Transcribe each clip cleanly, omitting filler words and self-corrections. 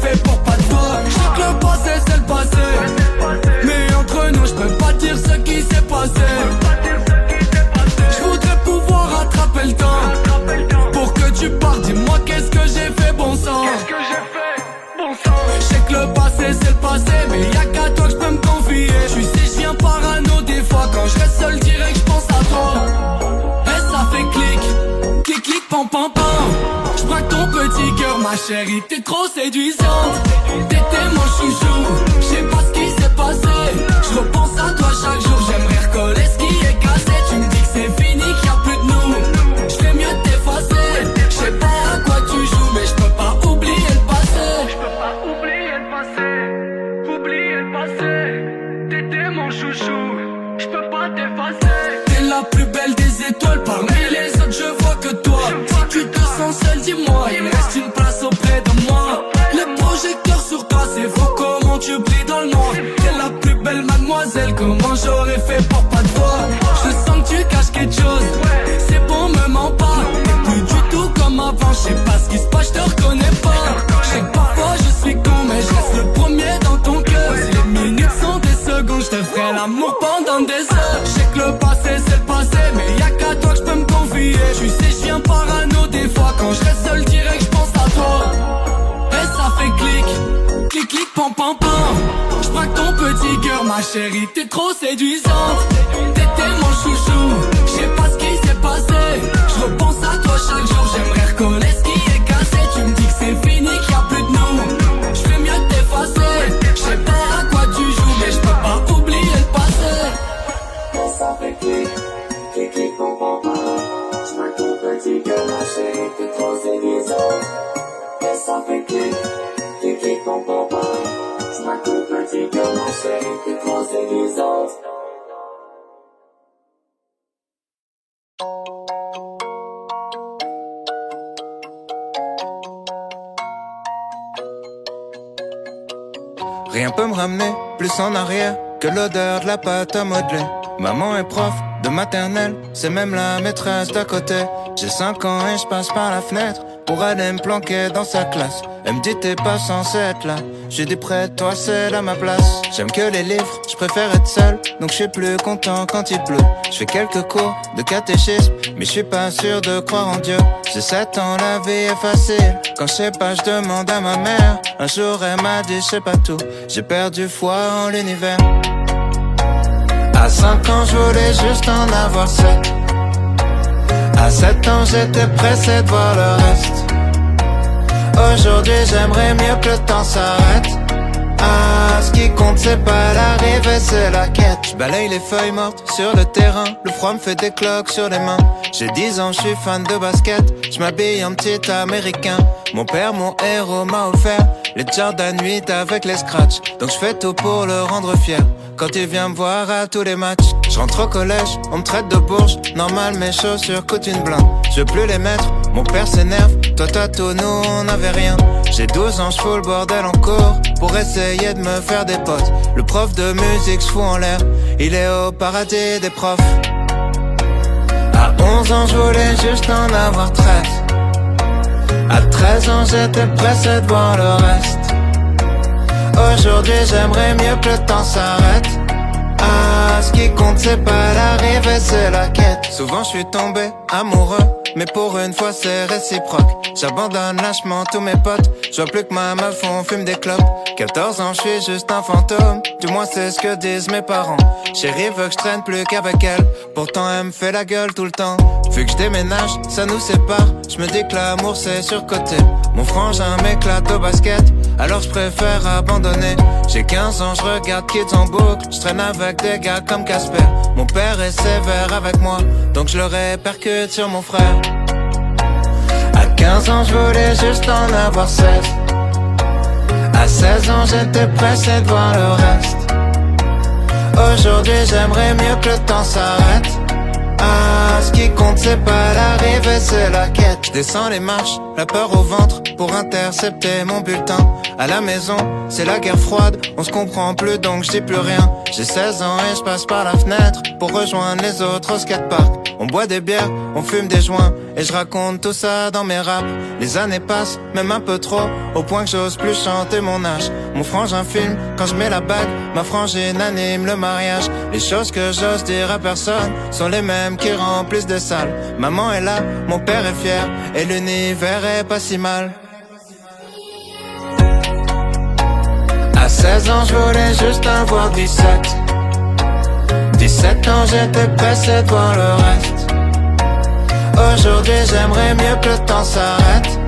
fait pour pas te voir. Je sais que le passé c'est le passé, mais entre nous je peux pas dire ce qui s'est passé. Je voudrais pouvoir rattraper le temps pour que tu partes, dis-moi qu'est-ce que j'ai fait bon sang. Je sais que le passé c'est le passé, mais y'a qu'à toi que je peux me confier. Je sais je viens parano des fois, quand je reste seul direct je pense à toi. Et ça fait clic, clic clic pam pam pam. Je braque ton petit cœur ma chérie, t'es trop séduisante. T'étais mon chouchou, je sais pas ce qui s'est passé. Je repense à toi chaque jour, j'aimerais recoller ce qui est cassé. Tu me dis que c'est fini, qu'il y a plus de nous. Je fais mieux de t'effacer. Je sais pas à quoi tu joues, mais je peux pas oublier le passé. Je peux pas oublier le passé, oublier le passé. T'étais mon chouchou, je peux pas t'effacer. T'es la plus belle des étoiles, parmi les autres je vois que toi. Si tu te sens seul, dis-moi, il reste une place auprès de moi. Les projecteurs sur toi, c'est fou comment tu brilles dans le monde. T'es la plus belle mademoiselle, comment j'aurais fait pour pas te voir. Je sens que tu caches quelque chose, c'est bon me mens pas. T'es plus du tout comme avant, je sais pas ce qui se passe, je te reconnais pas. Je sais que parfois je suis con, mais je reste le premier dans ton cœur. Si les minutes sont des secondes, je te ferai l'amour pendant des heures. Je sais que le passé c'est le passé, mais y'a qu'à toi que je peux me confier. Tu sais je viens parano des fois, quand je reste seul direct je pense à toi. Et ça fait clic, clic clic pam pam pam. Je braque ton petit cœur ma chérie, t'es trop séduisante. T'étais mon chouchou, je sais pas ce qui s'est passé. Je repense à toi chaque jour, j'aimerais recoller ce qui est cassé. Tu me dis que c'est fini, qu'il y a plus de nous. Je fais mieux de t'effacer. Je sais pas à quoi tu joues, mais je peux pas oublier le passé. Et ça fait clic, clic clic pam pam pam. Je braque ton petit cœur ma chérie, t'es trop séduisante. Et ça fait clic, clic clic pam pam pam. Je braque ton petit cœur ma chérie, t'es trop séduisante. Rien peut me ramener plus en arrière que l'odeur de la pâte à modeler. Maman est prof de maternelle, c'est même la maîtresse d'à côté. J'ai 5 ans et je passe par la fenêtre pour aller me planquer dans sa classe. Elle me dit t'es pas censé être là. J'ai dit près de toi c'est là ma place. J'aime que les livres, je préfère être seul, donc je suis plus content quand il pleut. Je fais quelques cours de catéchisme, mais je suis pas sûr de croire en Dieu. J'ai 7 ans, la vie est facile. Quand je sais pas, je demande à ma mère. Un jour elle m'a dit je sais pas tout, j'ai perdu foi en l'univers. À 5 ans je voulais juste en avoir 7. À 7 ans j'étais pressé de voir le reste. Aujourd'hui j'aimerais mieux que le temps s'arrête. Ah, ce qui compte c'est pas l'arrivée, c'est la quête. Je balaye les feuilles mortes sur le terrain, le froid me fait des cloques sur les mains. J'ai 10 ans, je suis fan de basket, je m'habille en petit américain. Mon père, mon héros, m'a offert les Jordan 8 avec les scratchs, donc je fais tout pour le rendre fier quand il vient me voir à tous les matchs. Je rentre au collège, on me traite de bourge, normal mes chaussures coûtent une blinde. Je veux plus les mettre, mon père s'énerve, toi t'as tout, nous on n'avait rien. J'ai 12 ans, je fous le bordel en cours pour essayer de me faire des potes. Le prof de musique se fout en l'air, il est au paradis des profs. À 11 ans, je voulais juste en avoir 13. À 13 ans, j'étais pressé de voir le reste. Aujourd'hui, j'aimerais mieux que le temps s'arrête. Ah, ce qui compte, c'est pas l'arrivée, c'est la quête. Souvent, je suis tombé amoureux, mais pour une fois, c'est réciproque. J'abandonne lâchement tous mes potes, je vois plus que ma meuf, on fume des clopes. 14 ans, je suis juste un fantôme, du moins c'est ce que disent mes parents. Chérie veut que je traîne plus qu'avec elle, pourtant elle me fait la gueule tout le temps. Vu que je déménage, ça nous sépare, je me dis que l'amour c'est surcoté. Mon frangin m'éclate au basket, alors je préfère abandonner. J'ai 15 ans, je regarde Kids en boucle, je traîne avec des gars comme Casper. Mon père est sévère avec moi, donc je le répercute sur mon frère. À 15 ans, je voulais juste en avoir 16. À 16 ans, j'étais pressé de voir le reste. Aujourd'hui, j'aimerais mieux que le temps s'arrête. Ah, ce qui compte, c'est pas l'arrivée, c'est la quête. Je descends les marches, la peur au ventre, pour intercepter mon bulletin. À la maison, c'est la guerre froide, on se comprend plus donc je dis plus rien. J'ai 16 ans et je passe par la fenêtre, pour rejoindre les autres au skatepark. On boit des bières, on fume des joints, et je raconte tout ça dans mes raps. Les années passent, même un peu trop, au point que j'ose plus chanter mon âge. Mon frangin filme quand je mets la bague, ma frangine anime le mariage. Les choses que j'ose dire à personne sont les mêmes qui remplissent des salles. Maman est là, mon père est fier, et l'univers est pas si mal. À 16 ans je voulais juste avoir 17. 17 ans j'étais pressé de voir le reste. Aujourd'hui j'aimerais mieux que le temps s'arrête.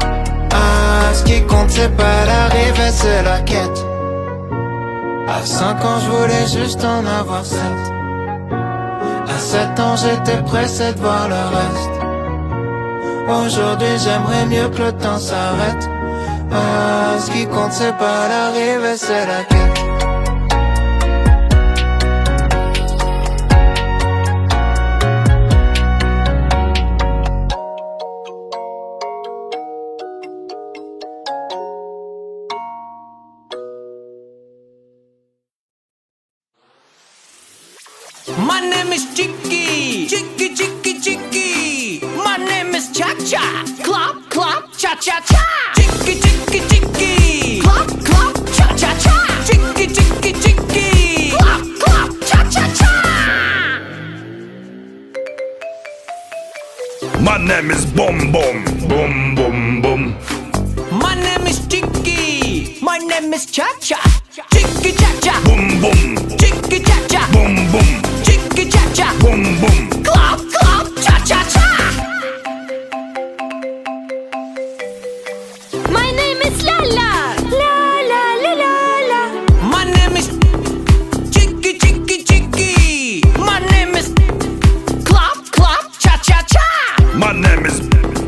Ah, ce qui compte c'est pas l'arrivée, c'est la quête. À 5 ans je voulais juste en avoir 7. À 7 ans j'étais pressé de voir le reste. Aujourd'hui j'aimerais mieux que le temps s'arrête. Ah, ce qui compte c'est pas l'arrivée, c'est la quête. My name is Chicky, Chicky, Chicky, Chicky. My name is Cha Cha, Clop, Clop, Cha Cha Cha. Chicky, Chicky, Chicky, Clop, Clop, Cha Cha Cha. Chicky, Chicky, Chicky, Clop, Clop, Cha Cha Cha. My name is Boom Boom, Boom Boom Boom. My name is Chicky, my name is Cha Cha, Chicky Cha Cha. Boom Boom.